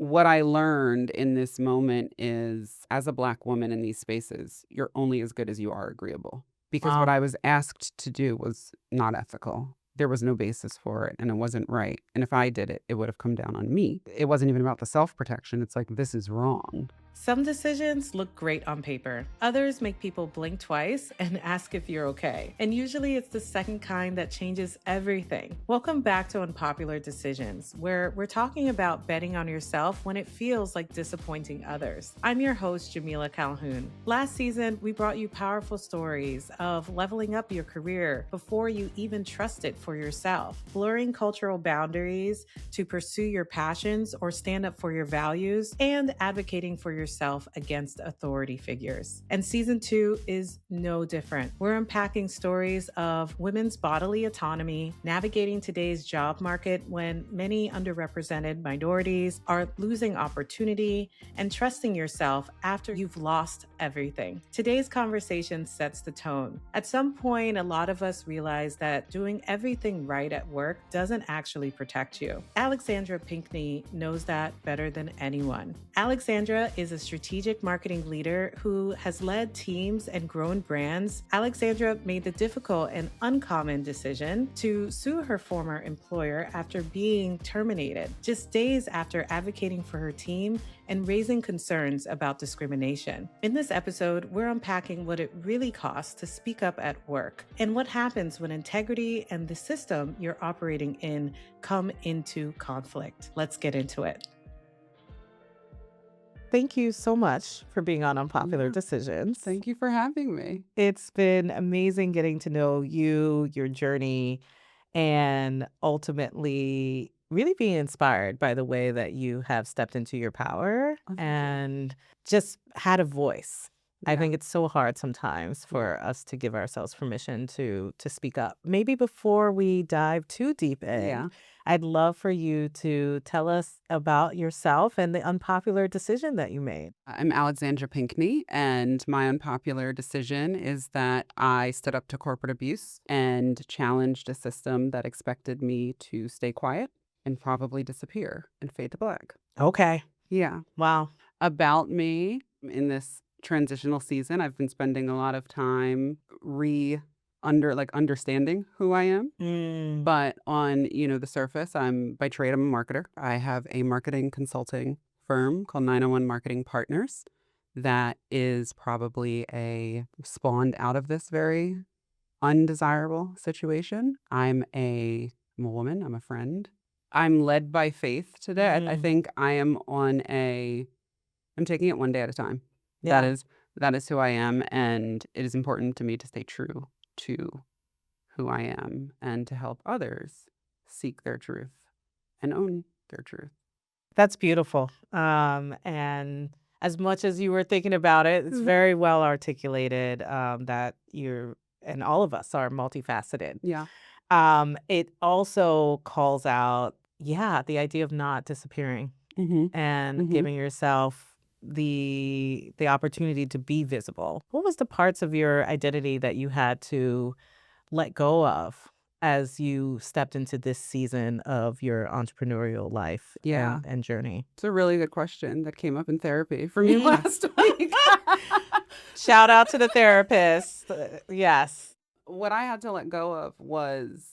what I learned in this moment is, as a Black woman in these spaces, you're only as good as you are agreeable. Because what Wow. I was asked to do was not ethical. There was no basis for it, and it wasn't right. And if I did it, it would have come down on me. It wasn't even about the self-protection. It's like, this is wrong. Some decisions look great on paper. Others make people blink twice and ask if you're okay. And usually it's the second kind that changes everything. Welcome back to Unpopular Decisions, where we're talking about betting on yourself when it feels like disappointing others. I'm your host, Jameelah Calhoun. Last season, we brought you powerful stories of leveling up your career before you even trust it for yourself, blurring cultural boundaries to pursue your passions or stand up for your values, and advocating for yourself against authority figures. And season 2 is no different. We're unpacking stories of women's bodily autonomy, navigating today's job market when many underrepresented minorities are losing opportunity, and trusting yourself after you've lost everything. Today's conversation sets the tone. At some point, a lot of us realize that doing everything right at work doesn't actually protect you. Alexandra Pinckney knows that better than anyone. Alexandra is a strategic marketing leader who has led teams and grown brands. Alexandra made the difficult and uncommon decision to sue her former employer after being terminated, just days after advocating for her team and raising concerns about discrimination. In this episode, we're unpacking what it really costs to speak up at work and what happens when integrity and the system you're operating in come into conflict. Let's get into it. Thank you so much for being on Unpopular Decisions. Thank you for having me. It's been amazing getting to know you, your journey, and ultimately really being inspired by the way that you have stepped into your power Oh, thank you. and just had a voice. I Yeah. think it's so hard sometimes for us to give ourselves permission to speak up. Maybe before we dive too deep in, Yeah. I'd love for you to tell us about yourself and the unpopular decision that you made. I'm Alexandra Pinckney, and my unpopular decision is that I stood up to corporate abuse and challenged a system that expected me to stay quiet and probably disappear and fade to black. Okay. Yeah. Wow. About me in this transitional season, I've been spending a lot of time understanding who I am. Mm. But on, the surface, by trade, I'm a marketer. I have a marketing consulting firm called 901 Marketing Partners that is probably spawned out of this very undesirable situation. I'm a woman. I'm a friend. I'm led by faith today. I Mm. think I'm taking it one day at a time. Yeah. That is who I am, and it is important to me to stay true to who I am and to help others seek their truth and own their truth. That's beautiful. And as much as you were thinking about it, it's Mhm. very well articulated that you're, and all of us are multifaceted. Yeah. It also calls out, yeah, the idea of not disappearing Mhm. and Mhm. giving yourself the opportunity to be visible. What was the parts of your identity that you had to let go of as you stepped into this season of your entrepreneurial life Yeah. and journey? It's a really good question that came up in therapy for me last week. Shout out to the therapist. Yes. What I had to let go of was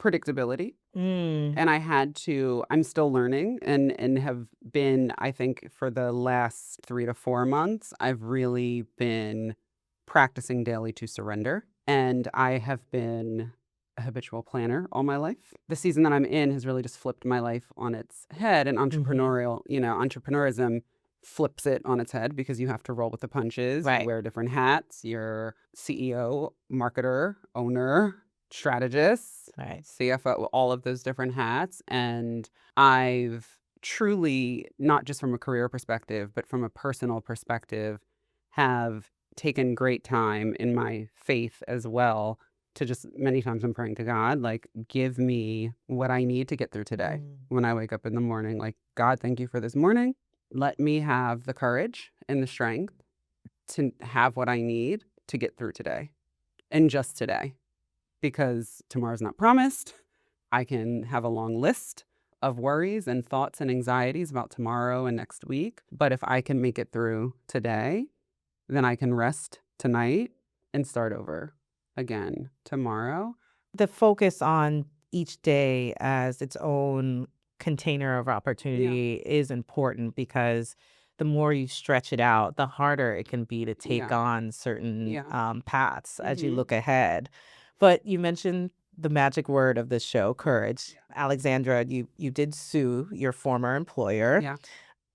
predictability. Mm. And I'm still learning and have been, I think, for the last 3 to 4 months, I've really been practicing daily to surrender. And I have been a habitual planner all my life. The season that I'm in has really just flipped my life on its head. And entrepreneurism flips it on its head because you have to roll with the punches. Right. You wear different hats. You're CEO, marketer, owner, strategist, Right. CFO, all of those different hats. And I've truly, not just from a career perspective, but from a personal perspective, have taken great time in my faith as well to just many times I'm praying to God, like, give me what I need to get through today. Mm. When I wake up in the morning, like, God, thank you for this morning. Let me have the courage and the strength to have what I need to get through today and just today, because tomorrow's not promised. I can have a long list of worries and thoughts and anxieties about tomorrow and next week. But if I can make it through today, then I can rest tonight and start over again tomorrow. The focus on each day as its own container of Yeah. opportunity is important because the more you stretch it out, the harder it can be to take Yeah. on certain Yeah. paths as you Mm-hmm. look ahead. But you mentioned the magic word of this show, courage. Alexandra, you did sue your former employer. Yeah.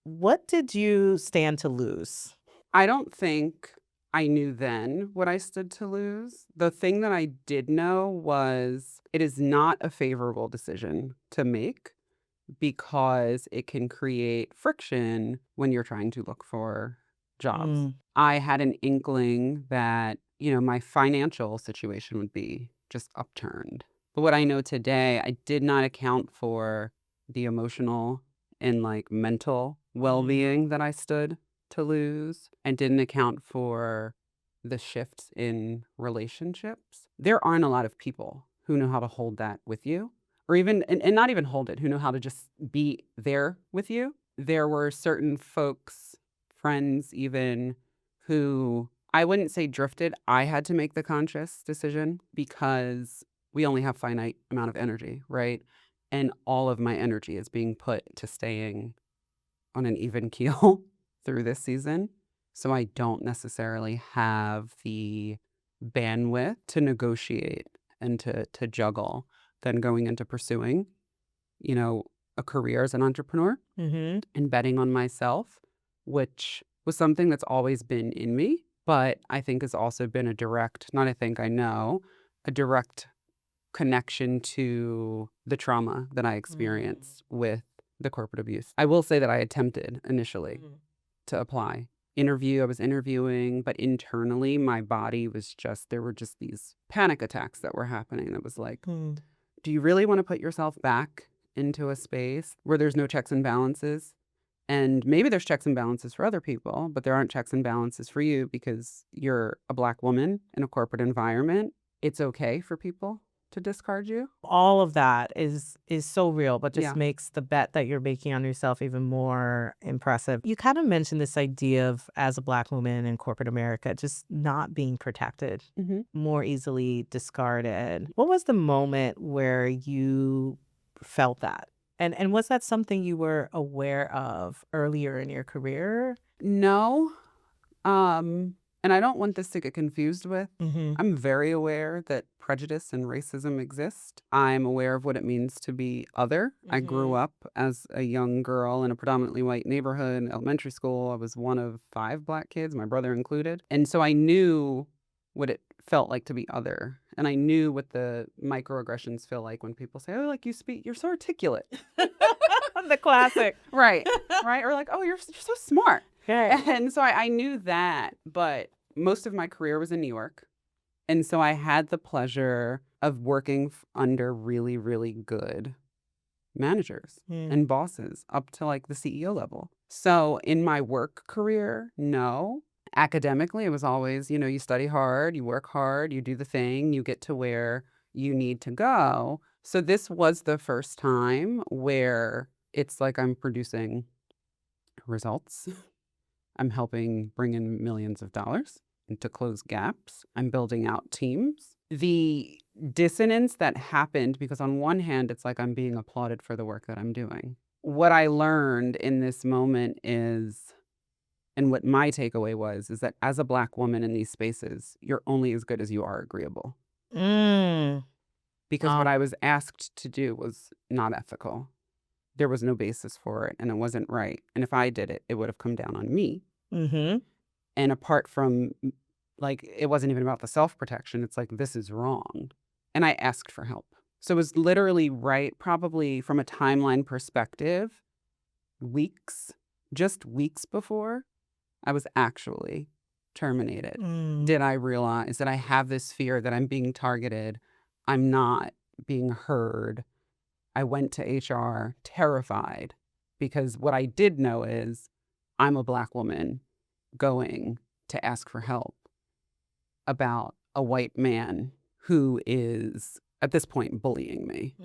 What did you stand to lose? I don't think I knew then what I stood to lose. The thing that I did know was it is not a favorable decision to make because it can create friction when you're trying to look for jobs. Mm, I had an inkling that, my financial situation would be just upturned. But what I know today, I did not account for the emotional and like mental well being that I stood to lose and didn't account for the shifts in relationships. There aren't a lot of people who know how to hold that with you or even and not even hold it, who know how to just be there with you. There were certain folks, friends even, who I wouldn't say drifted. I had to make the conscious decision because we only have finite amount of energy, right? And all of my energy is being put to staying on an even keel through this season. So I don't necessarily have the bandwidth to negotiate and to juggle than going into pursuing, you know, a career as an entrepreneur mm-hmm. and betting on myself, which was something that's always been in me, but I think has also been a direct, not I think, I know, a direct connection to the trauma that I experienced with the corporate abuse. I will say that I attempted initially to apply. I was interviewing, but internally my body was just, there were just these panic attacks that were happening. That was like, Mm. do you really want to put yourself back into a space where there's no checks and balances? And maybe there's checks and balances for other people, but there aren't checks and balances for you because you're a Black woman in a corporate environment. It's okay for people to discard you. All of that is so real, but just Yeah. makes the bet that you're making on yourself even more impressive. You kind of mentioned this idea of, as a Black woman in corporate America, just not being protected, Mm-hmm. more easily discarded. What was the moment where you felt that? And was that something you were aware of earlier in your career? No. And I don't want this to get confused with. Mm-hmm. I'm very aware that prejudice and racism exist. I'm aware of what it means to be other. I grew up as a young girl in a predominantly white neighborhood, elementary school. I was one of 5 Black kids, my brother included. And so I knew what it felt like to be other. And I knew what the microaggressions feel like when people say, oh, like you're so articulate. The classic. Right. Right. Or like, oh, you're so smart. Okay. And so I knew that, but most of my career was in New York. And so I had the pleasure of working under really, really good managers and bosses up to like the CEO level. So in my work career, no. Academically, it was always, you study hard, you work hard, you do the thing, you get to where you need to go. So this was the first time where it's like I'm producing results. I'm helping bring in millions of dollars and to close gaps. I'm building out teams. The dissonance that happened, because on one hand, it's like I'm being applauded for the work that I'm doing. What I learned in this moment is, and what my takeaway was, is that as a Black woman in these spaces, you're only as good as you are agreeable. Mm. Because what I was asked to do was not ethical. There was no basis for it, and it wasn't right. And if I did it, it would have come down on me. Mm-hmm. And apart from, like, it wasn't even about the self-protection. It's like, this is wrong. And I asked for help. So it was literally right, probably from a timeline perspective, just weeks before I was actually terminated. Did I realize that I have this fear that I'm being targeted? I'm not being heard. I went to HR terrified because what I did know is I'm a Black woman going to ask for help about a white man who is at this point bullying me.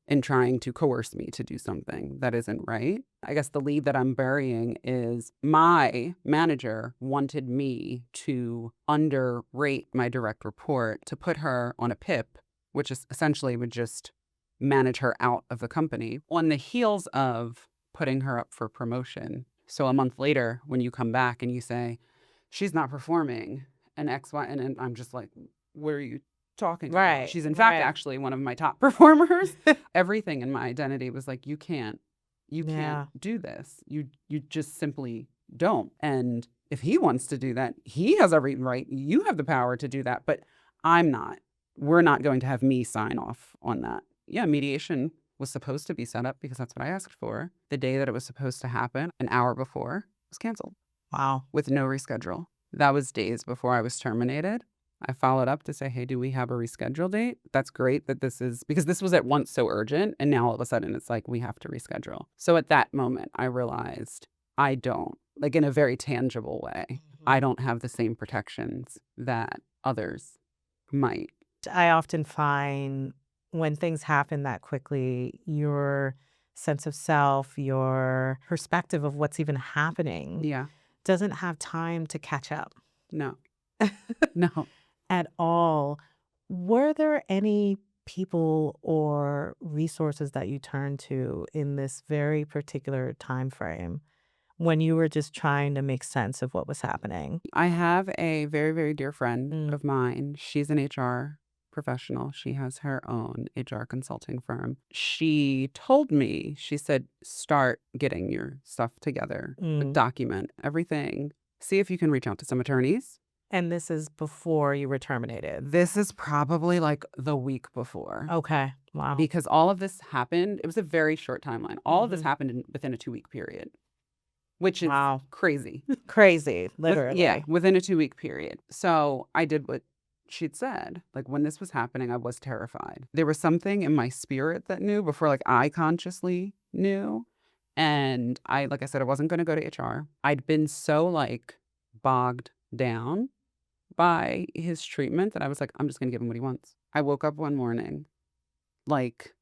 in trying to coerce me to do something that isn't right. I guess the lead that I'm burying is my manager wanted me to underrate my direct report, to put her on a PIP, which is essentially would just manage her out of the company on the heels of putting her up for promotion. So a month later, when you come back and you say, she's not performing and X, Y, and I'm just like, what are you talking about? Right. She's in fact actually one of my top performers. Everything in my identity was like, you can't do this. You just simply don't. And if he wants to do that, he has every right. You have the power to do that, but I'm not. We're not going to have me sign off on that. Yeah, mediation was supposed to be set up because that's what I asked for. The day that it was supposed to happen, an hour before, was canceled. Wow. With no reschedule. That was days before I was terminated. I followed up to say, hey, do we have a reschedule date? That's great that this is, because this was at once so urgent. And now all of a sudden it's like, we have to reschedule. So at that moment, I realized I don't, like in a very tangible way, I don't have the same protections that others might. I often find when things happen that quickly, your sense of self, your perspective of what's even happening doesn't have time to catch up. No. No. At all. Were there any people or resources that you turned to in this very particular time frame when you were just trying to make sense of what was happening? I have a very, very dear friend of mine. She's an HR professional. She has her own HR consulting firm. She told me, she said, start getting your stuff together, document everything, see if you can reach out to some attorneys. And this is before you were terminated? This is probably like the week before. Okay. Wow. Because all of this happened, it was a very short timeline. All of this happened within a 2-week period, which is crazy. Crazy, literally. Within a 2-week period. So I did what she'd said. Like when this was happening, I was terrified. There was something in my spirit that knew before like I consciously knew. And like I said, I wasn't going to go to HR. I'd been so like bogged down by his treatment that I was like, I'm just going to give him what he wants. I woke up one morning, like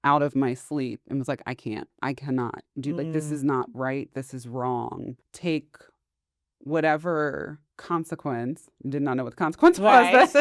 out of my sleep and was like, I cannot do, like, this is not right. This is wrong. Take whatever consequence. Did not know what the consequence was.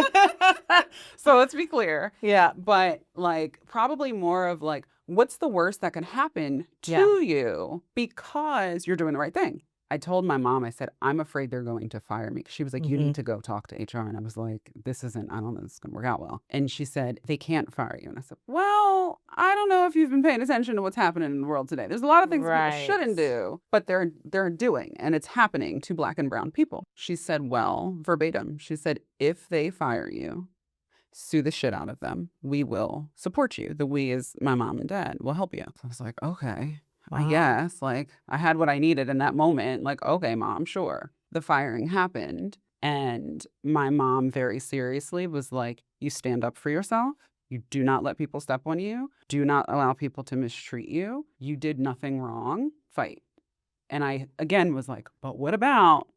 So let's be clear. Yeah. But like probably more of like, what's the worst that can happen to you because you're doing the right thing? I told my mom, I said, I'm afraid they're going to fire me. She was like, you need to go talk to HR. And I was like, I don't know, this is going to work out well. And she said, they can't fire you. And I said, well, I don't know if you've been paying attention to what's happening in the world today. There's a lot of things people shouldn't do, but they're doing, and it's happening to Black and brown people. She said, well, verbatim, she said, if they fire you, sue the shit out of them. We will support you. The we is my mom and dad will help you. So I was like, okay. I guess, like, I had what I needed in that moment. Like, okay, mom, sure. The firing happened. And my mom very seriously was like, you stand up for yourself. You do not let people step on you. Do not allow people to mistreat you. You did nothing wrong. Fight. And I, again, was like, but what about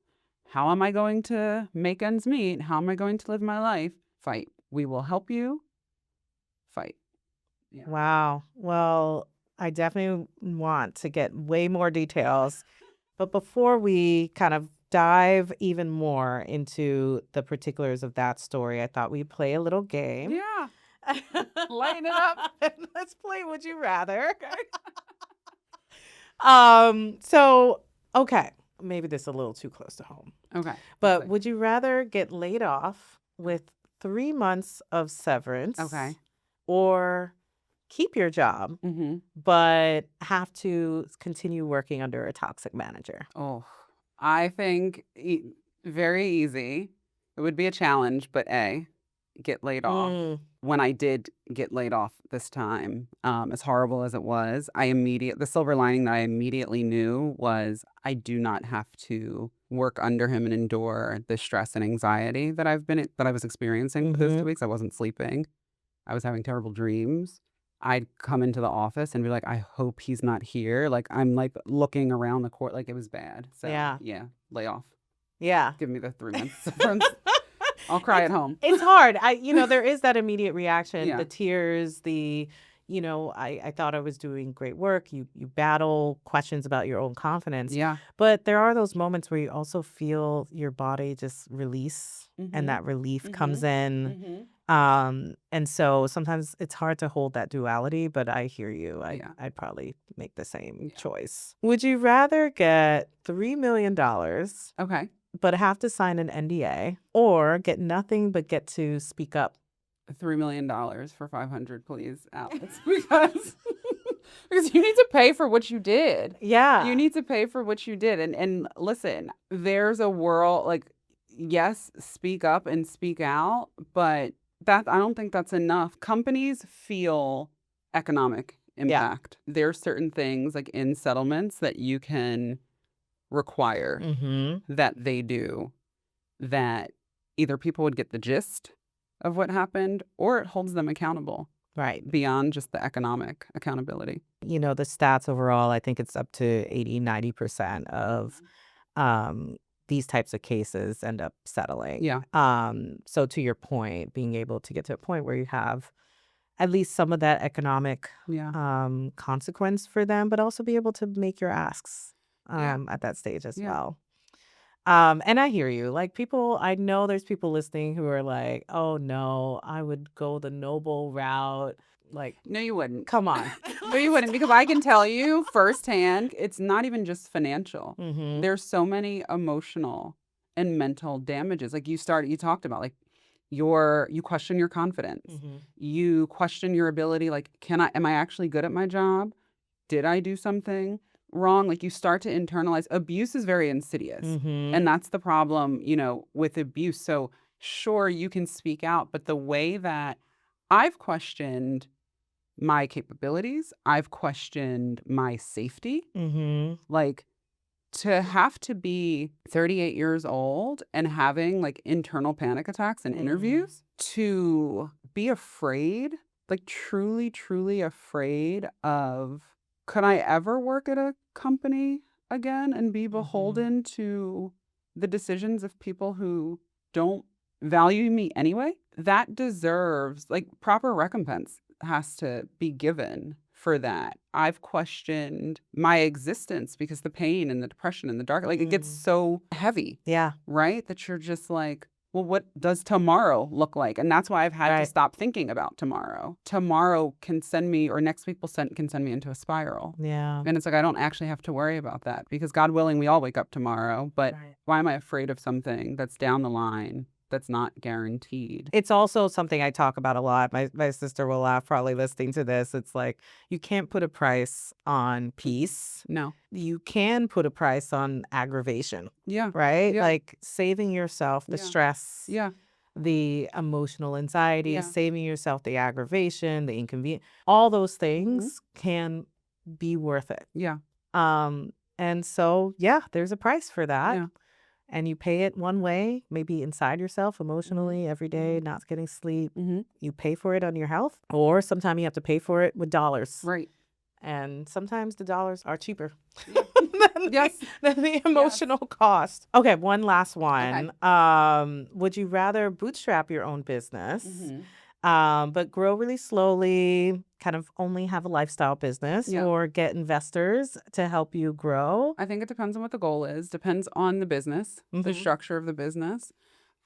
how am I going to make ends meet? How am I going to live my life? Fight. We will help you. Fight. Yeah. Wow. Well, I definitely want to get way more details. But before we kind of dive even more into the particulars of that story, I thought we'd play a little game. Yeah. Lighten it up. Let's play Would You Rather. Okay. Maybe this is a little too close to home. Okay. But would you rather get laid off with 3 months of severance? Okay. Or keep your job, but have to continue working under a toxic manager? Oh, I think very easy. It would be a challenge, but get laid off. When I did get laid off this time, as horrible as it was, the silver lining that I immediately knew was I do not have to work under him and endure the stress and anxiety that I was experiencing for those 2 weeks. I wasn't sleeping. I was having terrible dreams. I'd come into the office and be like, I hope he's not here. Like, I'm like looking around the court, like it was bad. So yeah, lay off. Yeah. Give me the 3 months. I'll cry at home. It's hard. There is that immediate reaction, the tears, the, I thought I was doing great work. You battle questions about your own confidence. Yeah. But there are those moments where you also feel your body just release, and that relief comes in. And so sometimes it's hard to hold that duality, but I hear you. Yeah. I'd probably make the same Yeah. choice. Would you rather get $3 million, Okay. but have to sign an NDA, or get nothing but get to speak up? $3 million for 500, please, Alex, because you need to pay for what you did. Yeah. You need to pay for what you did. And listen, there's a world, like, yes, speak up and speak out, but I don't think that's enough. Companies feel economic impact. There's certain things like in settlements that you can require that they do, that either people would get the gist of what happened, or it holds them accountable Right. beyond just the economic accountability. The stats overall, I think it's up to 80-90% of these types of cases end up settling. Yeah. So to your point, being able to get to a point where you have at least some of that economic consequence for them, but also be able to make your asks at that stage as well. And I hear you. Like, I know there's people listening who are like, oh no, I would go the noble route. Like, No, you wouldn't. come on. No, you wouldn't, because I can tell you firsthand, it's not even just financial. There's so many emotional and mental damages. Like you talked about, like you question your confidence. You question your ability. Like, am I actually good at my job? Did I do something wrong? Like, you start to internalize. Abuse is very insidious. And that's the problem, with abuse. So sure, you can speak out, but the way that I've questioned my capabilities, I've questioned my safety. Like, to have to be 38 years old and having like internal panic attacks in interviews, to be afraid, like truly, truly afraid of, could I ever work at a company again and be beholden to the decisions of people who don't value me anyway? That deserves, like, proper recompense has to be given for that. I've questioned my existence because the pain and the depression and the dark, like, it gets so heavy. Yeah. Right? That you're just like, well, what does tomorrow look like? And that's why I've had to stop thinking about tomorrow. Tomorrow can send me, or next week can send me into a spiral. Yeah. And it's like, I don't actually have to worry about that, because God willing, we all wake up tomorrow. But why am I afraid of something that's down the line, that's not guaranteed? It's also something I talk about a lot. My sister will laugh probably listening to this. It's like, you can't put a price on peace. No. You can put a price on aggravation. Yeah. Right? Yeah. Like, saving yourself the stress. Yeah. The emotional anxiety, saving yourself the aggravation, the inconvenience. All those things can be worth it. Yeah. And so, there's a price for that. Yeah. And you pay it one way, maybe inside yourself emotionally every day, not getting sleep. You pay for it on your health, or sometimes you have to pay for it with dollars. Right. And sometimes the dollars are cheaper Yes. than the emotional cost. Okay, one last one. Would you rather bootstrap your own business, but grow really slowly, kind of only have a lifestyle business, or get investors to help you grow? I think it depends on what the goal is. Depends on the business, the structure of the business.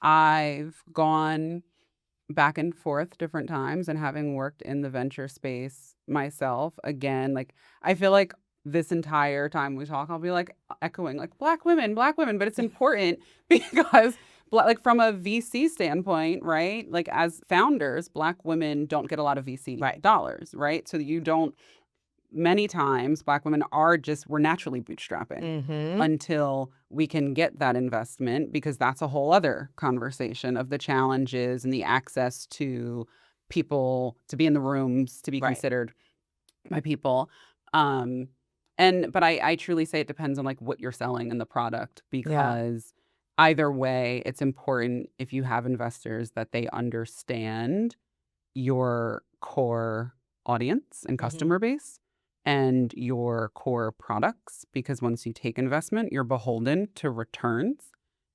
I've gone back and forth different times, and having worked in the venture space myself, again, like, I feel like this entire time we talk, I'll be like echoing like black women, but it's important because like, from a VC standpoint, right? Like, as founders, Black women don't get a lot of VC dollars, right? So many times Black women we're naturally bootstrapping until we can get that investment, because that's a whole other conversation of the challenges and the access to people, to be in the rooms, to be considered by people. But I truly say it depends on like what you're selling and the product, because either way, it's important, if you have investors, that they understand your core audience and customer base and your core products, because once you take investment, you're beholden to returns,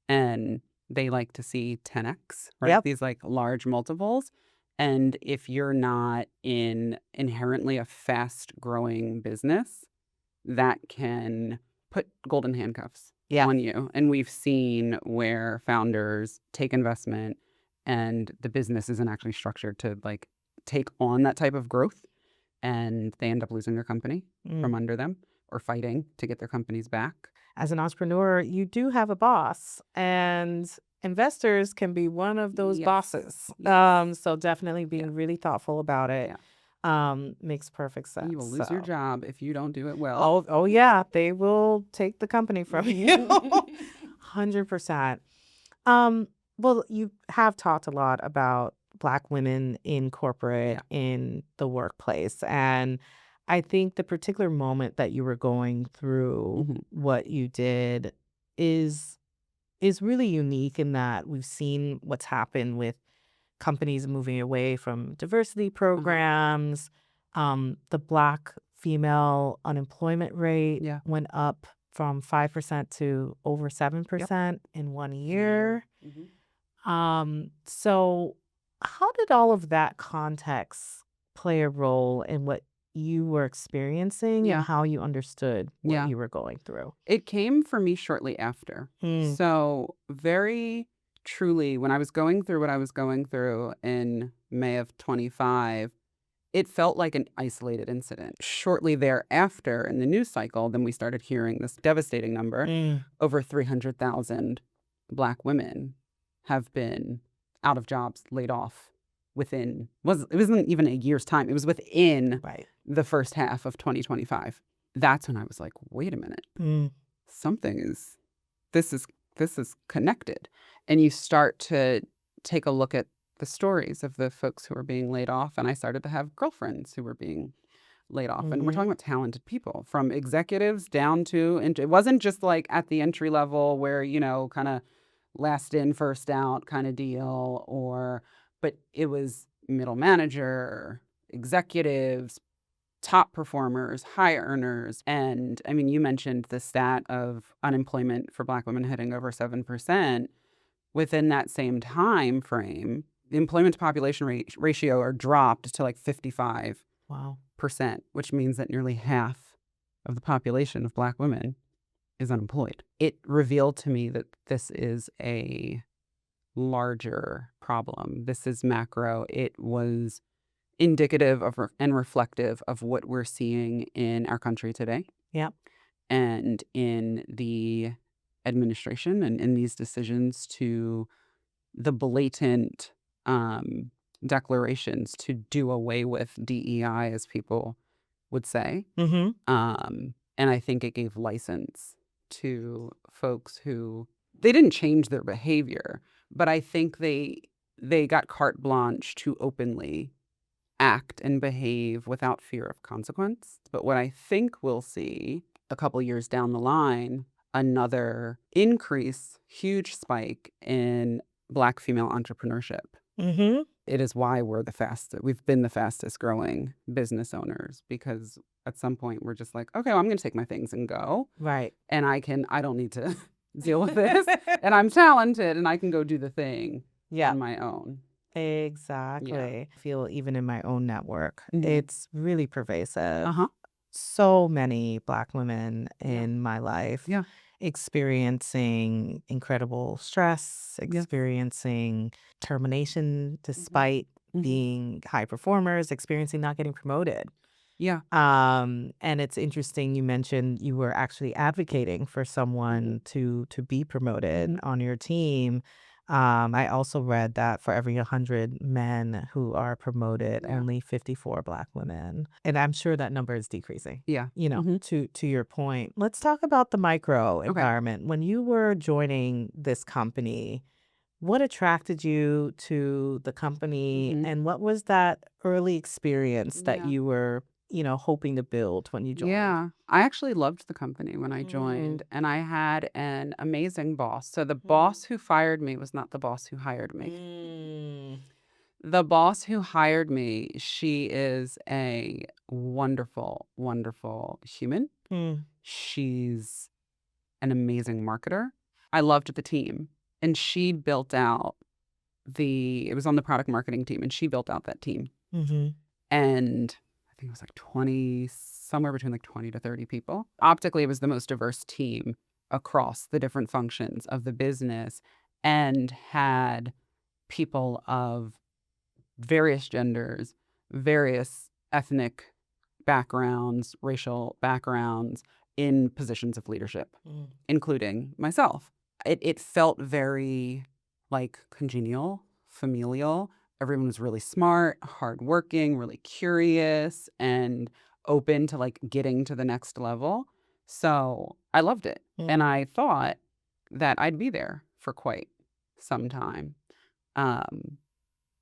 and they like to see 10x, right? These like large multiples. And if you're not in inherently a fast growing business, that can put golden handcuffs Yeah. on you. And we've seen where founders take investment and the business isn't actually structured to like take on that type of growth, and they end up losing their company from under them or fighting to get their companies back. As an entrepreneur, you do have a boss, and investors can be one of those Yes. bosses. Yes. So definitely being really thoughtful about it makes perfect sense. You will lose your So, job if you don't do it well. oh yeah, they will take the company from you. 100%. Well, you have talked a lot about Black women in corporate, in the workplace. And I think the particular moment that you were going through what you did is really unique in that we've seen what's happened with companies moving away from diversity programs. The Black female unemployment rate went up from 5% to over 7% in 1 year. So how did all of that context play a role in what you were experiencing and how you understood what you were going through? It came for me shortly after. So very truly, when I was going through what I was going through in May of 25, it felt like an isolated incident. Shortly thereafter, in the news cycle, then we started hearing this devastating number. Over 300,000 Black women have been out of jobs, laid off it wasn't even a year's time. It was within the first half of 2025. That's when I was like, wait a minute, this is connected. And you start to take a look at the stories of the folks who are being laid off. And I started to have girlfriends who were being laid off. And we're talking about talented people, from executives down to, it wasn't just like at the entry level where, kind of last in, first out kind of deal, but it was middle manager, executives, top performers, high earners. And I mean, you mentioned the stat of unemployment for Black women hitting over 7%. Within that same time frame, the employment to population ratio are dropped to like 55%, which means that nearly half of the population of Black women is unemployed. It revealed to me that this is a larger problem. This is macro. It was indicative of and reflective of what we're seeing in our country today. And in the administration and in these decisions, to the blatant declarations to do away with DEI, as people would say. And I think it gave license to folks who, they didn't change their behavior, but I think they got carte blanche to openly act and behave without fear of consequence. But what I think we'll see a couple years down the line, another increase, huge spike in Black female entrepreneurship. It is why we've been the fastest growing business owners, because at some point we're just like, okay, well, I'm going to take my things and go. And I don't need to deal with this. And I'm talented and I can go do the thing on my own. Exactly. I feel even in my own network, it's really pervasive. So many Black women in my life experiencing incredible stress, experiencing termination despite being high performers, experiencing not getting promoted. And it's interesting, you mentioned you were actually advocating for someone to be promoted on your team. I also read that for every 100 men who are promoted, only 54 Black women. And I'm sure that number is decreasing. To your point. Let's talk about the micro environment. When you were joining this company, what attracted you to the company, and what was that early experience that you were, hoping to build when you joined? I actually loved the company when I joined, and I had an amazing boss. So the boss who fired me was not the boss who hired me. The boss who hired me, she is a wonderful, wonderful human. She's an amazing marketer. I loved the team, and she built out it was on the product marketing team, and she built out that team. Mm-hmm. And I think it was like 20, somewhere between like 20 to 30 people. Optically, it was the most diverse team across the different functions of the business, and had people of various genders, various ethnic backgrounds, racial backgrounds in positions of leadership, including myself. It felt very like congenial, familial. Everyone was really smart, hardworking, really curious, and open to like getting to the next level. So I loved it. And I thought that I'd be there for quite some time.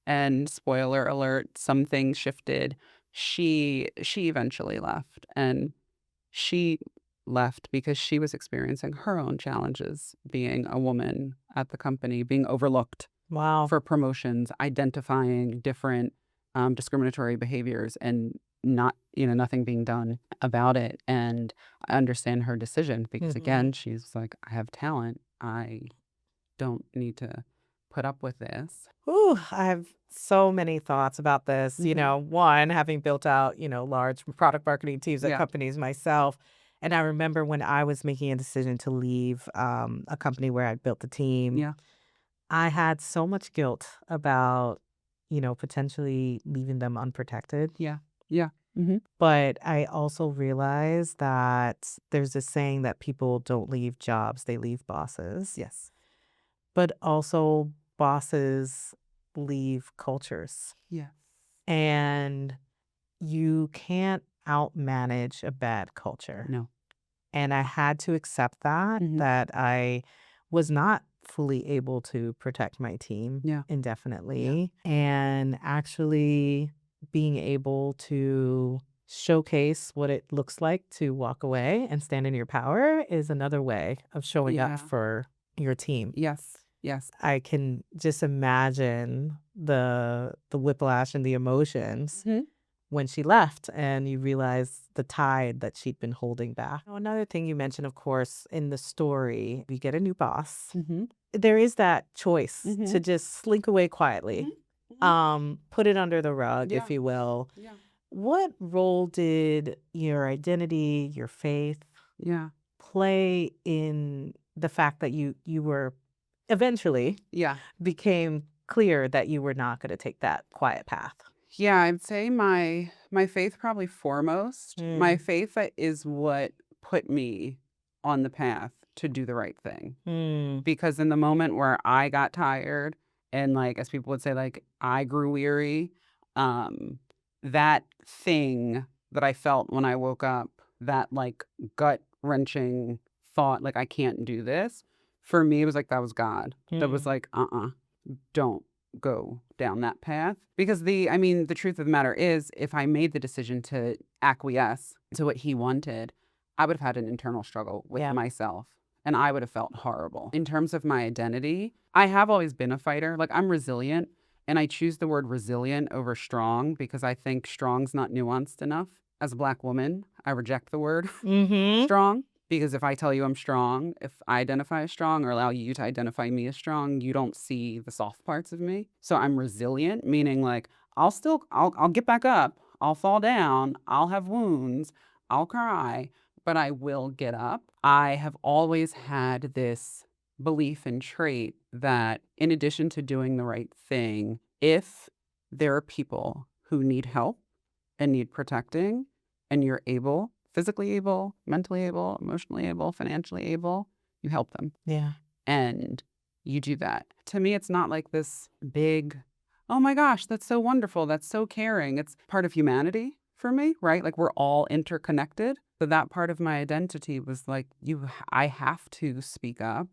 And spoiler alert, some things shifted. She eventually left, and she left because she was experiencing her own challenges being a woman at the company, being overlooked Wow. for promotions, identifying different discriminatory behaviors, and nothing being done about it. And I understand her decision because again, she's like, I have talent. I don't need to put up with this. Ooh, I have so many thoughts about this. One, having built out, large product marketing teams at Yeah. companies myself. And I remember when I was making a decision to leave a company where I built the team, Yeah. I had so much guilt about, potentially leaving them unprotected. Yeah. Yeah. Mm-hmm. But I also realized that there's this saying that people don't leave jobs, they leave bosses. Yes. But also bosses leave cultures. Yeah. And you can't outmanage a bad culture. No. And I had to accept that I was not fully able to protect my team indefinitely. And actually being able to showcase what it looks like to walk away and stand in your power is another way of showing up for your team. Yes. Yes. I can just imagine the whiplash and the emotions when she left, and you realize the tide that she'd been holding back. Another thing you mentioned, of course, in the story, you get a new boss. There is that choice to just slink away quietly, put it under the rug, if you will. Yeah. What role did your identity, your faith play in the fact that you were eventually became clear that you were not going to take that quiet path? Yeah, I'd say my faith probably foremost. My faith is what put me on the path to do the right thing. Because in the moment where I got tired and, like, as people would say, like, I grew weary, that thing that I felt when I woke up, that like gut wrenching thought, like, I can't do this, for me, it was like that was God. That was like, don't go down that path. Because the truth of the matter is, if I made the decision to acquiesce to what he wanted, I would have had an internal struggle with myself, and I would have felt horrible. In terms of my identity, I have always been a fighter. Like, I'm resilient, and I choose the word resilient over strong because I think strong's not nuanced enough. As a Black woman, I reject the word strong. Because if I tell you I'm strong, if I identify as strong or allow you to identify me as strong, you don't see the soft parts of me. So I'm resilient, meaning like I'll get back up. I'll fall down. I'll have wounds. I'll cry, but I will get up. I have always had this belief and trait that in addition to doing the right thing, if there are people who need help and need protecting, and you're able, physically able, mentally able, emotionally able, financially able, you help them. Yeah. And you do that. To me, it's not like this big, oh my gosh, that's so wonderful. That's so caring. It's part of humanity for me, right? Like, we're all interconnected. So that part of my identity was like, I have to speak up.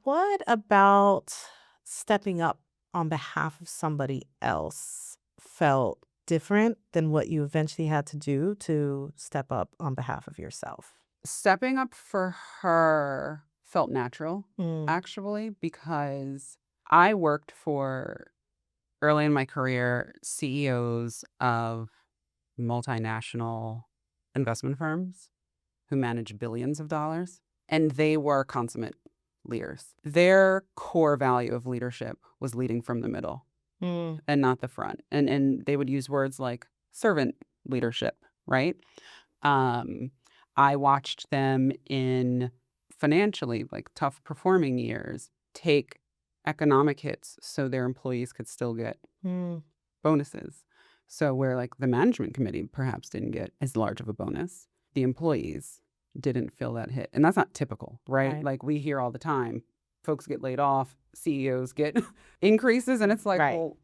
What about stepping up on behalf of somebody else felt different than what you eventually had to do to step up on behalf of yourself? Stepping up for her felt natural, actually, because I worked for, early in my career, CEOs of multinational investment firms who manage billions of dollars. And they were consummate leaders. Their core value of leadership was leading from the middle Mm. and not the front. And they would use words like servant leadership, right? I watched them in financially like tough performing years take economic hits so their employees could still get Mm. bonuses. So where like the management committee perhaps didn't get as large of a bonus, the employees didn't feel that hit. And that's not typical, right? Right. Like we hear all the time, folks get laid off, CEOs get increases, and it's like, Right. well,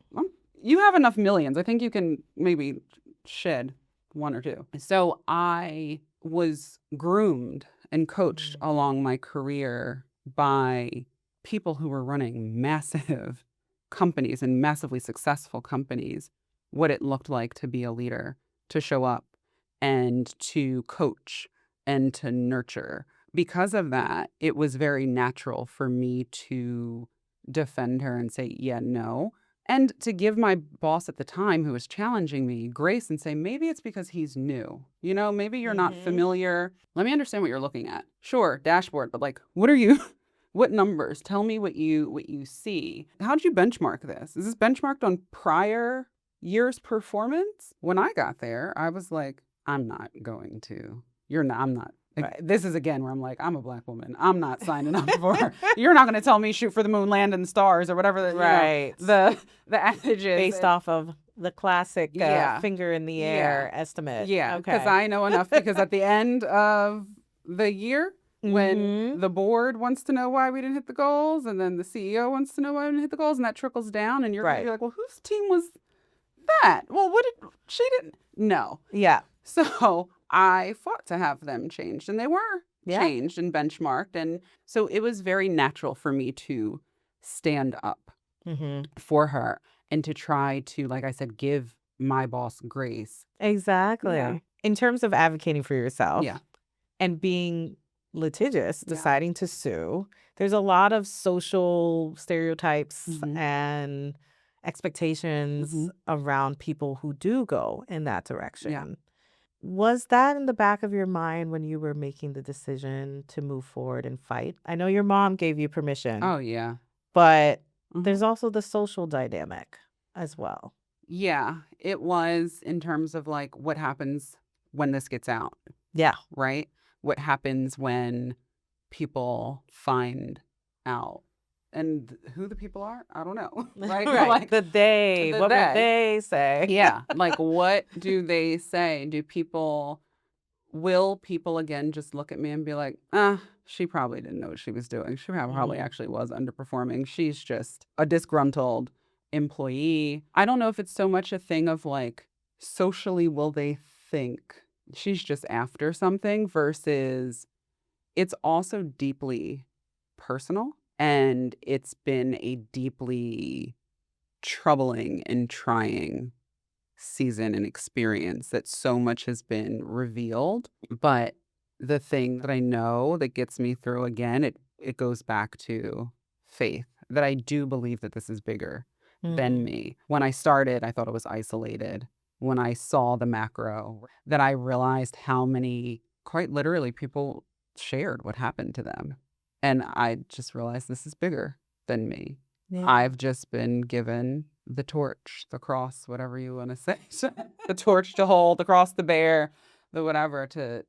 you have enough millions. I think you can maybe shed one or two. So I was groomed and coached along my career by people who were running massive companies and massively successful companies, what it looked like to be a leader, to show up and to coach and to nurture. Because of that, it was very natural for me to defend her and say, yeah, no. And to give my boss at the time who was challenging me grace and say, maybe it's because he's new. You know, maybe you're not familiar. Let me understand what you're looking at. Sure, dashboard, but like, what are you, what numbers? Tell me what you see. How did you benchmark this? Is this benchmarked on prior year's performance? When I got there, I was like, I'm not. Right. This is again where I'm like, I'm a Black woman. I'm not signing up for. You're not going to tell me shoot for the moon, land in the stars, or whatever. Right. The adage is Based off of the classic Yeah. finger in the Yeah. air estimate. Yeah, Okay. because I know enough. Because at the end of the year, when Mhm. the board wants to know why we didn't hit the goals, and then the CEO wants to know why we didn't hit the goals, and that trickles down, and you're gonna Right. be like, well, whose team was that? Well, she didn't? No. Yeah. So I fought to have them changed, and they were Yeah. changed and benchmarked. And so it was very natural for me to stand up Mm-hmm. for her and to try to, like I said, give my boss grace. Exactly. Yeah. In terms of advocating for yourself Yeah. and being litigious, Yeah. deciding to sue, there's a lot of social stereotypes Mhm. and expectations Mhm. around people who do go in that direction. Yeah. Was that in the back of your mind when you were making the decision to move forward and fight? I know your mom gave you permission, Oh, yeah. but Mhm. there's also the social dynamic as well. Yeah, it was in terms of like what happens when this gets out, Yeah. right? What happens when people find out, and who the people are, I don't know, right? Right. Like, the they, the what would they. they say? yeah, like what do they say? Will people again just look at me and be like, she probably didn't know what she was doing. She probably Mhm. actually was underperforming. She's just a disgruntled employee. I don't know if it's so much a thing of like, socially, will they think she's just after something versus it's also deeply personal. And it's been a deeply troubling and trying season and experience that so much has been revealed. But the thing that I know that gets me through again, it goes back to faith, that I do believe that this is bigger than me. When I started, I thought it was isolated. When I saw the macro, that I realized how many, quite literally, people shared what happened to them. And I just realized this is bigger than me. Yeah. I've just been given the torch, the cross, whatever you want to say, the torch to hold, the cross to bear, the whatever to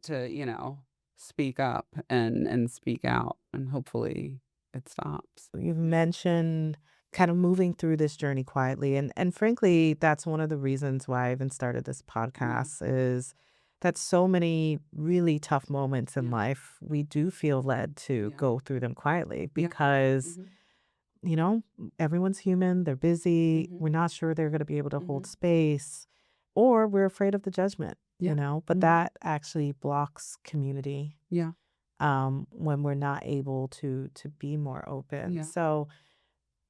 speak up and speak out, and hopefully it stops. You've mentioned kind of moving through this journey quietly. And frankly, that's one of the reasons why I even started this podcast is that so many really tough moments in Yeah. life, we do feel led to Yeah. go through them quietly Yeah. because, Mhm. you know, everyone's human, they're busy, Mhm. we're not sure they're going to be able to hold Mhm. space, or we're afraid of the judgment, Yeah. but Mhm. that actually blocks community Yeah. when we're not able to be more open. Yeah. So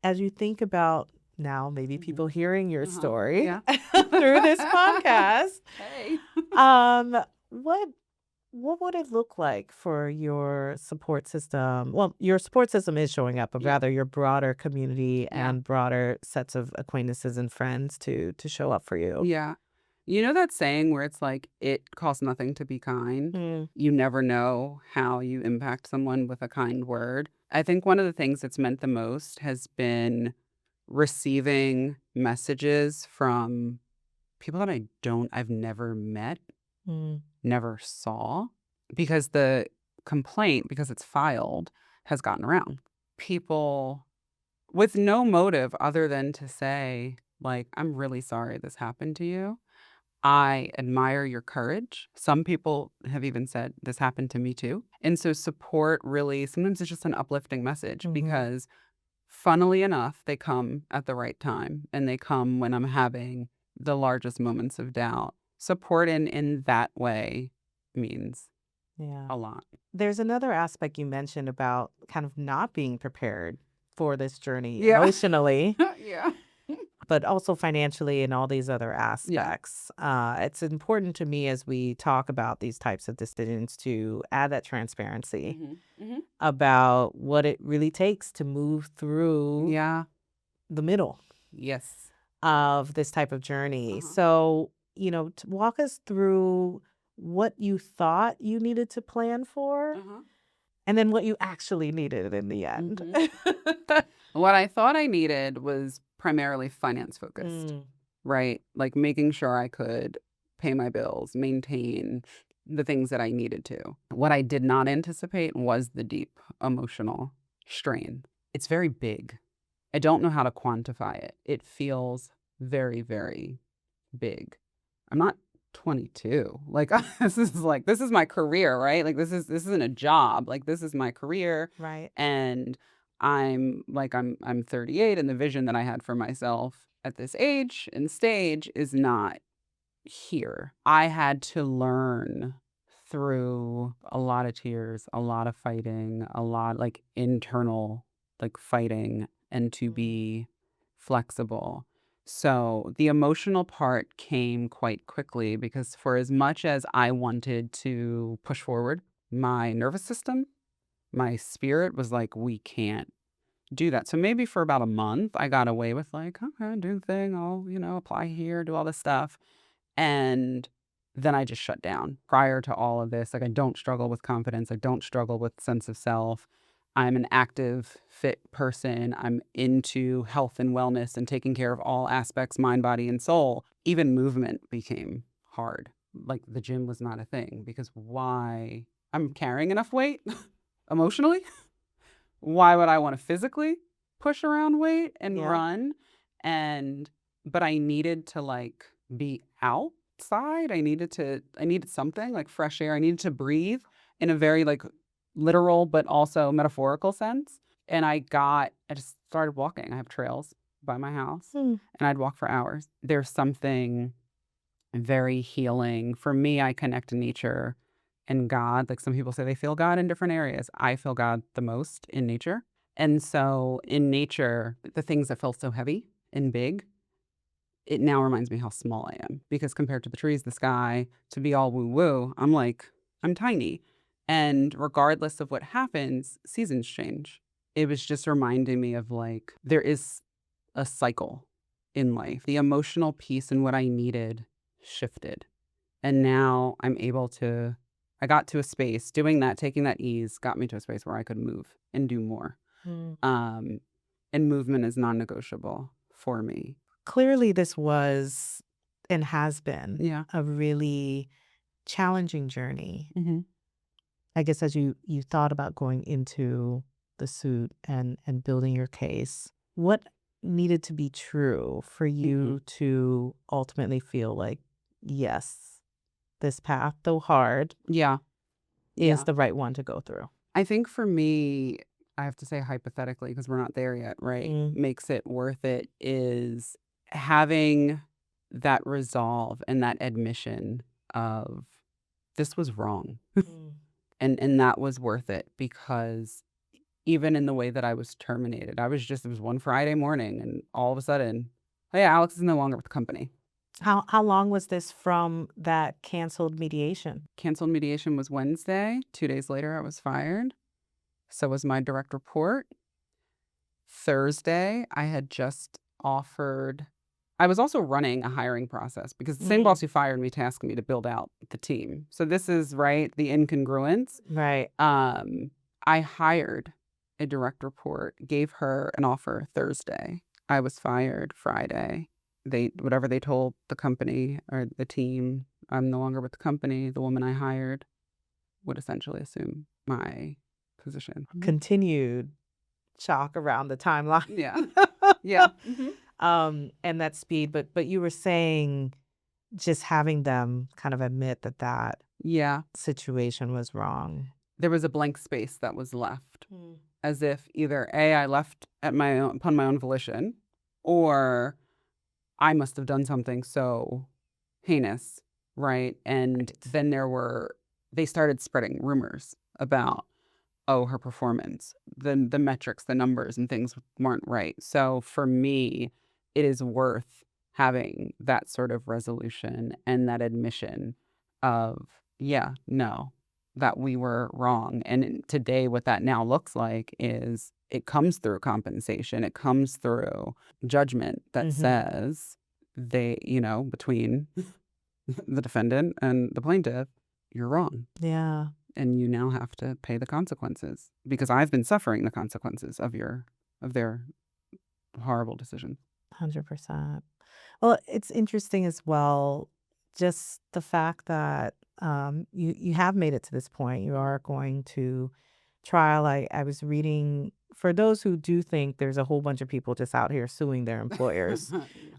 as you think about now, maybe Mhm. people hearing your Uh-huh. story Yeah. through this podcast, Hey. what would it look like for your support system? Well, your support system is showing up, but Yeah. rather your broader community Yeah. and broader sets of acquaintances and friends to show up for you. Yeah. You know that saying where it's like, it costs nothing to be kind? Mm, You never know how you impact someone with a kind word. I think one of the things that's meant the most has been receiving messages from people that I've never met, mm, never saw, because the complaint, because it's filed, has gotten around. People with no motive other than to say, like, I'm really sorry this happened to you. I admire your courage. Some people have even said, this happened to me too. And so support really, sometimes it's just an uplifting message mhm. because funnily enough, they come at the right time and they come when I'm having the largest moments of doubt. Support in that way means Yeah. a lot. There's another aspect you mentioned about kind of not being prepared for this journey Yeah. emotionally, Yeah. but also financially and all these other Yeah. aspects. It's important to me as we talk about these types of decisions to add that transparency Hmm. Hmm. about what it really takes to move through Yeah. the middle Yes. of this type of journey. Uh-huh. So, to walk us through what you thought you needed to plan for Uh-huh. and then what you actually needed in the end. Hmm. What I thought I needed was primarily finance focused, Mm, right? Like making sure I could pay my bills, maintain the things that I needed to. What I did not anticipate was the deep emotional strain. It's very big. I don't know how to quantify it. It feels very, very big. I'm not 22. Like this is my career, right? Like this isn't a job. Like this is my career, right. and I'm 38, and the vision that I had for myself at this age and stage is not here. I had to learn through a lot of tears, a lot of fighting, a lot like internal like fighting, and to Mm, be flexible. So the emotional part came quite quickly because for as much as I wanted to push forward, my nervous system, my spirit was like, we can't do that. So maybe for about a month, I got away with like, okay, do the thing. I'll, apply here, do all this stuff. And then I just shut down. Prior to all of this, like I don't struggle with confidence. I don't struggle with sense of self. I'm an active, fit person. I'm into health and wellness and taking care of all aspects, mind, body, and soul. Even movement became hard. Like the gym was not a thing because why? I'm carrying enough weight emotionally. Why would I want to physically push around weight and yeah. run? But I needed to like be outside. I needed something like fresh air. I needed to breathe in a very like literal but also metaphorical sense. And I just started walking. I have trails by my house Mm, and I'd walk for hours. There's something very healing. For me, I connect to nature and God. Like some people say they feel God in different areas. I feel God the most in nature. And so in nature, the things that felt so heavy and big, it now reminds me how small I am because compared to the trees, the sky, to be all woo woo, I'm tiny. And regardless of what happens, seasons change. It was just reminding me of like, there is a cycle in life. The emotional piece and what I needed shifted. And now I got to a space doing that, taking that ease got me to a space where I could move and do more. mm. Um, and movement is non negotiable for me. Clearly, this was and has been Yeah. a really challenging journey. Hmm. I guess as you thought about going into the suit and building your case, what needed to be true for Hmm. you to ultimately feel like, yes, this path, though hard, Yeah. is Yeah. the right one to go through? I think for me, I have to say hypothetically, because we're not there yet, right? Mm, Makes it worth it is having that resolve and that admission of this was wrong. mm, And that was worth it because even in the way that I was terminated, it was one Friday morning and all of a sudden, oh yeah, Alex is no longer with the company. How long was this from that canceled mediation? Canceled mediation was Wednesday. 2 days later, I was fired. So was my direct report. Thursday, I had just offered, I was also running a hiring process because the same boss who fired me tasked me to build out the team. So this is, right, the incongruence. Right. I hired a direct report, gave her an offer Thursday. I was fired Friday. Whatever they told the company or the team, I'm no longer with the company. The woman I hired would essentially assume my position. Continued shock around the timeline. Yeah. Yeah. And that speed. But you were saying just having them kind of admit that Yeah. situation was wrong. There was a blank space that was left, as if either A, I left upon my own volition, or I must have done something so heinous, right? And then they started spreading rumors about, oh, her performance, the metrics, the numbers and things weren't right. So for me, it is worth having that sort of resolution and that admission of, yeah, no, that we were wrong. And today, what that now looks like is it comes through compensation. It comes through judgment that says between the defendant and the plaintiff, you're wrong. Yeah. And you now have to pay the consequences because I've been suffering the consequences of their horrible decision. 100%. Well, it's interesting as well, just the fact that you have made it to this point. You are going to trial. I was reading, for those who do think there's a whole bunch of people just out here suing their employers.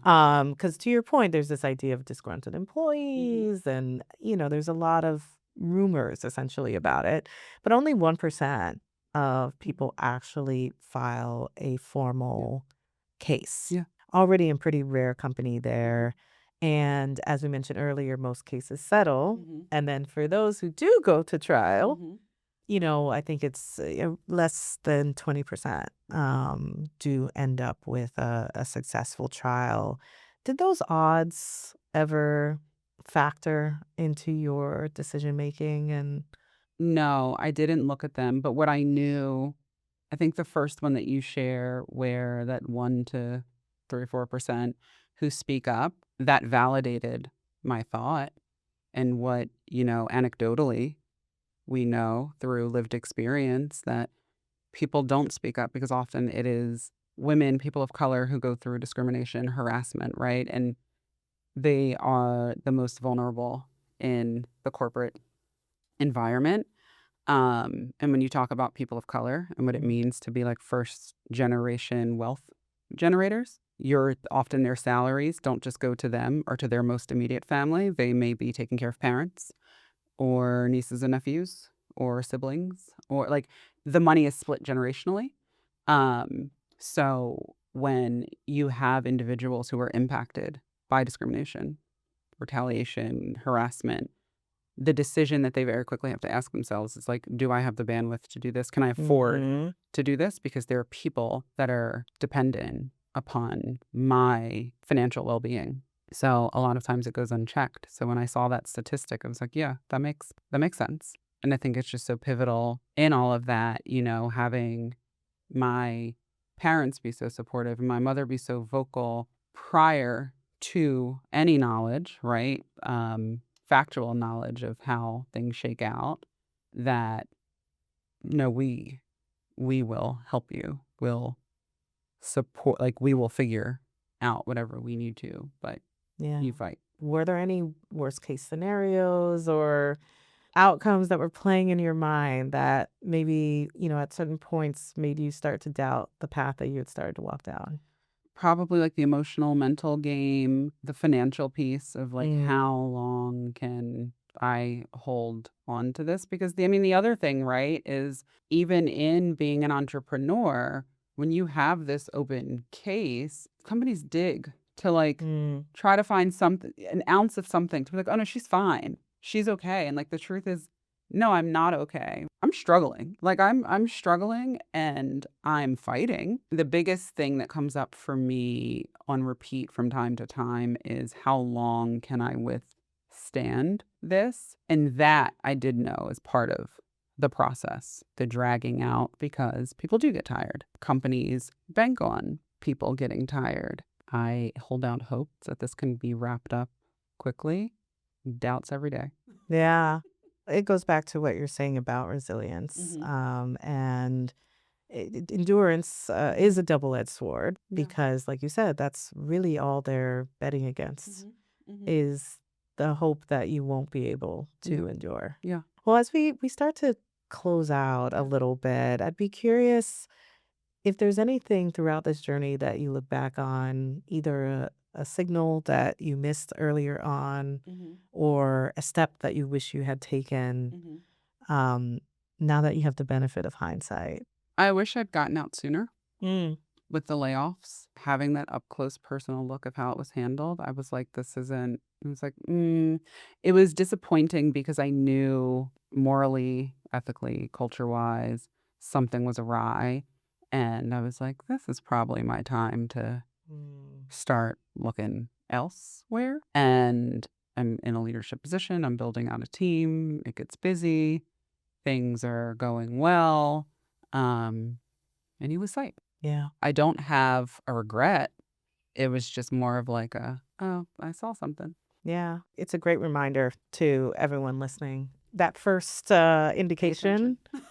Because to your point, there's this idea of disgruntled employees, and there's a lot of rumors essentially about it, but only 1% of people actually file a formal case. Yeah. Already in pretty rare company there. And as we mentioned earlier, most cases settle. And then for those who do go to trial, I think it's less than 20% do end up with a successful trial. Did those odds ever factor into your decision making? And No, I didn't look at them. But what I knew, I think the first one that you share, where that 1 to 3 or 4% who speak up, that validated my thought and what, anecdotally we know through lived experience, that people don't speak up because often it is women, people of color, who go through discrimination, harassment, right? And they are the most vulnerable in the corporate environment. And when you talk about people of color and what it means to be like first generation wealth generators, often their salaries don't just go to them or to their most immediate family. They may be taking care of parents or nieces and nephews or siblings, or like the money is split generationally. So when you have individuals who are impacted by discrimination, retaliation, harassment, the decision that they very quickly have to ask themselves is like, do I have the bandwidth to do this? Can I afford to do this? Because there are people that are dependent upon my financial well-being. So a lot of times it goes unchecked. So when I saw that statistic, I was like, yeah, that makes sense. And I think it's just so pivotal in all of that, having my parents be so supportive and my mother be so vocal prior to any knowledge, right? Factual knowledge of how things shake out, that we will help you. We'll support, like we will figure out whatever we need to, but you fight. Were there any worst case scenarios or outcomes that were playing in your mind that maybe, at certain points made you start to doubt the path that you had started to walk down? Probably like the emotional, mental game, the financial piece of like, how long can I hold on to this? Because the other thing, right, is even in being an entrepreneur, when you have this open case, companies dig to like try to find something, an ounce of something to be like, oh no, she's fine. She's okay. And like the truth is, no, I'm not okay. I'm struggling. Like I'm struggling and I'm fighting. The biggest thing that comes up for me on repeat from time to time is how long can I withstand this? And that I did know is part of the process, the dragging out, because people do get tired. Companies bank on people getting tired. I hold out hope that this can be wrapped up quickly. Doubts every day. Yeah. It goes back to what you're saying about resilience. Mhm. And endurance is a double-edged sword Yeah. because, like you said, that's really all they're betting against is the hope that you won't be able to Yeah. endure. Yeah. Well, as we start to close out a little bit, I'd be curious if there's anything throughout this journey that you look back on, either a signal that you missed earlier on Mhm. or a step that you wish you had taken Mhm. um, now that you have the benefit of hindsight. I wish I'd gotten out sooner Mm. with the layoffs. Having that up close personal look of how it was handled, I was like, this isn't, it was like, it was disappointing because I knew morally, ethically, culture wise, something was awry. And I was like, this is probably my time to Mm. start looking elsewhere. And I'm in a leadership position. I'm building out a team. It gets busy. Things are going well. And he was like, Yeah. I don't have a regret. It was just more of like oh, I saw something. Yeah. It's a great reminder to everyone listening. That first Pay indication. attention.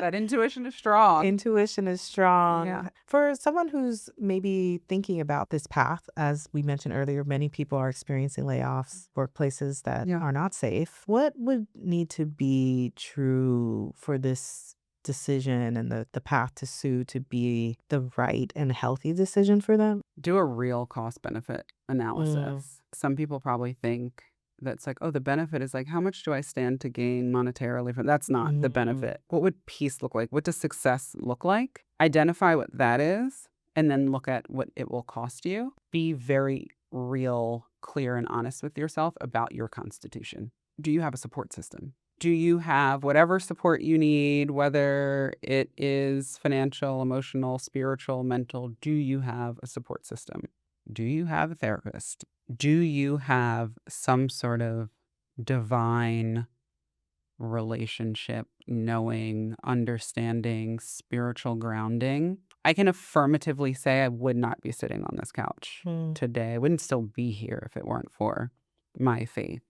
That intuition is strong. Intuition is Yeah. strong. For someone who's maybe thinking about this path, as we mentioned earlier, many people are experiencing layoffs, workplaces that Yeah. are not safe. What would need to be true for this decision and the path to sue to be the right and healthy decision for them? Do a real cost benefit analysis. Some people probably think that's like, oh, the benefit is like, how much do I stand to gain monetarily from that's not the benefit. What would peace look like? What does success look like? Identify what that is and then look at what it will cost you. Be very real, clear, and honest with yourself about your constitution. Do you have a support system? Do you have whatever support you need, whether it is financial, emotional, spiritual, mental? Do you have a support system? Do you have a therapist? Do you have some sort of divine relationship, knowing, understanding, spiritual grounding? I can affirmatively say I would not be sitting on this couch today. I wouldn't still be here if it weren't for my faith.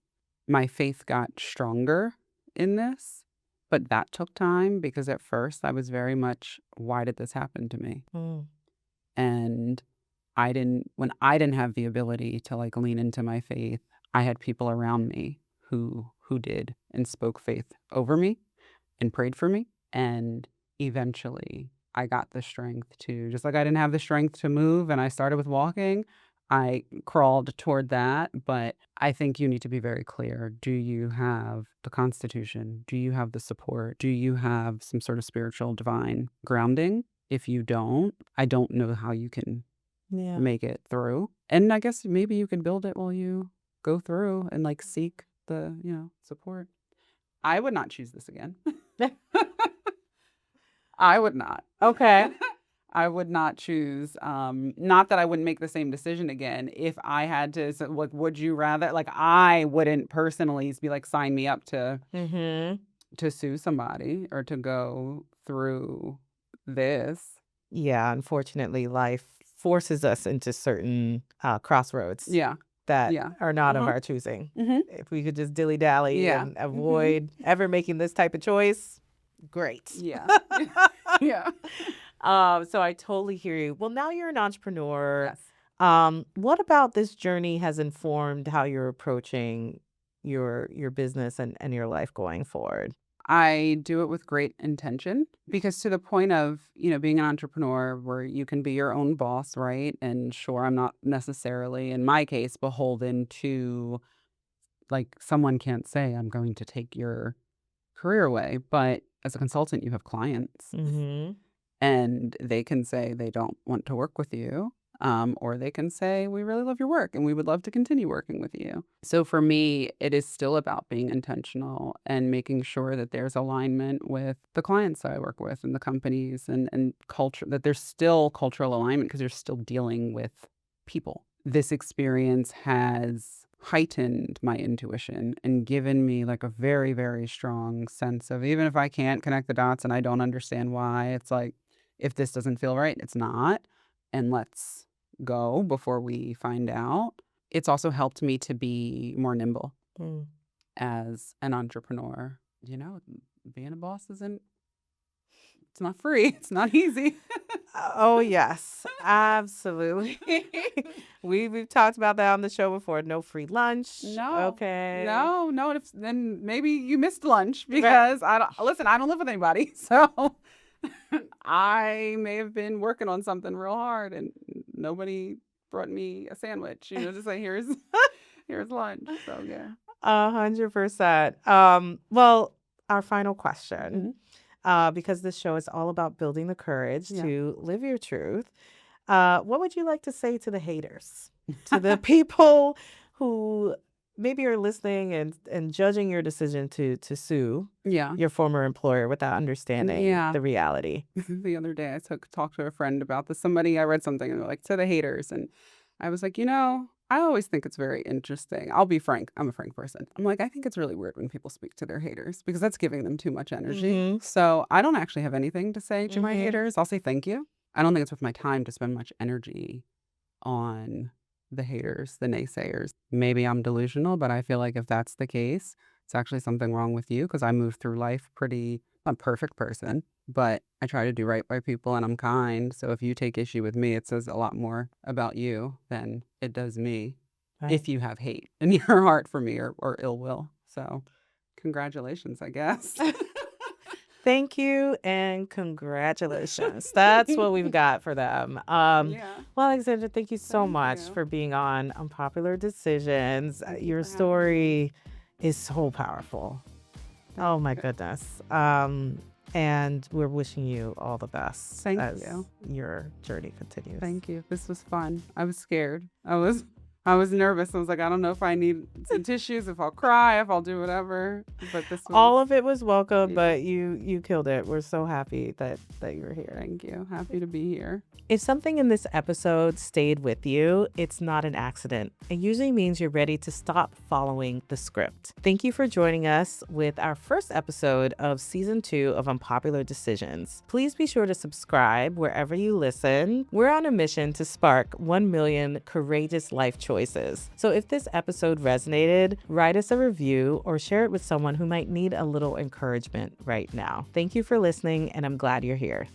My faith got stronger in this, but that took time because at first I was very much, why did this happen to me? And when I didn't have the ability to like lean into my faith, I had people around me who did and spoke faith over me and prayed for me. And eventually I got the strength to, just like I didn't have the strength to move and I started with walking, I crawled toward that. But I think you need to be very clear. Do you have the constitution? Do you have the support? Do you have some sort of spiritual divine grounding? If you don't, I don't know how you can Yeah. make it through. And I guess maybe you can build it while you go through and like seek the, support. I would not choose this again. I would not. Okay. I would not choose. Not that I wouldn't make the same decision again. If I had to, so, like, would you rather? Like, I wouldn't personally be like, sign me up to sue somebody or to go through this. Yeah, unfortunately, life forces us into certain crossroads Yeah. that Yeah. are not of our choosing. Mhm. If we could just dilly-dally Yeah. and avoid ever making this type of choice, great. Yeah. Yeah. So I totally hear you. Well, now you're an entrepreneur. Yes. What about this journey has informed how you're approaching your business and your life going forward? I do it with great intention because to the point of, being an entrepreneur where you can be your own boss, right? And sure, I'm not necessarily, in my case, beholden to like someone can't say, I'm going to take your career away. But as a consultant, you have clients Mm-hmm. and they can say they don't want to work with you. Or they can say, we really love your work and we would love to continue working with you. So for me, it is still about being intentional and making sure that there's alignment with the clients that I work with and the companies and culture, that there's still cultural alignment because you're still dealing with people. This experience has heightened my intuition and given me like a very, very strong sense of, even if I can't connect the dots and I don't understand why, it's like, if this doesn't feel right, it's not. And let's go before we find out. It's also helped me to be more nimble Mm. as an entrepreneur. Being a boss it's not free. It's not easy. Oh, yes, absolutely. We've talked about that on the show before. No free lunch. No. Okay. No. Then maybe you missed lunch because I don't live with anybody. So I may have been working on something real hard and nobody brought me a sandwich, to say here's lunch. So yeah. 100%. Well, our final question, because this show is all about building the courage Yeah. to live your truth. What would you like to say to the haters, to the people who maybe are listening and judging your decision to sue Yeah. your former employer without understanding Yeah. the reality? The other day I talked to a friend about this. I read something and they're like, to the haters. And I was like, I always think it's very interesting. I'll be frank. I'm a frank person. I'm like, I think it's really weird when people speak to their haters because that's giving them too much energy. Mhm. So I don't actually have anything to say to my Mhm. haters. I'll say thank you. I don't think it's worth my time to spend much energy on the haters, the naysayers. Maybe I'm delusional, but I feel like if that's the case, it's actually something wrong with you because I move through life I'm a perfect person, but I try to do right by people and I'm kind. So if you take issue with me, it says a lot more about you than it does me Right. if you have hate in your heart for me or ill will. So congratulations, I guess. Thank you and congratulations. That's what we've got for them. Yeah. Well, Alexandra, thank you so Thank much you. for being on Unpopular Decisions. Thank you Your for having me. story is so powerful. Oh my goodness. And we're wishing you all the best Thank as you. your journey continues. Thank you. This was fun. I was scared. I was nervous. I was like, I don't know if I need some tissues, if I'll cry, if I'll do whatever. But this was All of it was welcome, Yeah. but you killed it. We're so happy that you're here. Thank you. Happy to be here. If something in this episode stayed with you, it's not an accident. It usually means you're ready to stop following the script. Thank you for joining us with our first episode of season 2 of Unpopular Decisions. Please be sure to subscribe wherever you listen. We're on a mission to spark 1 million courageous life choices. So if this episode resonated, write us a review or share it with someone who might need a little encouragement right now. Thank you for listening, and I'm glad you're here.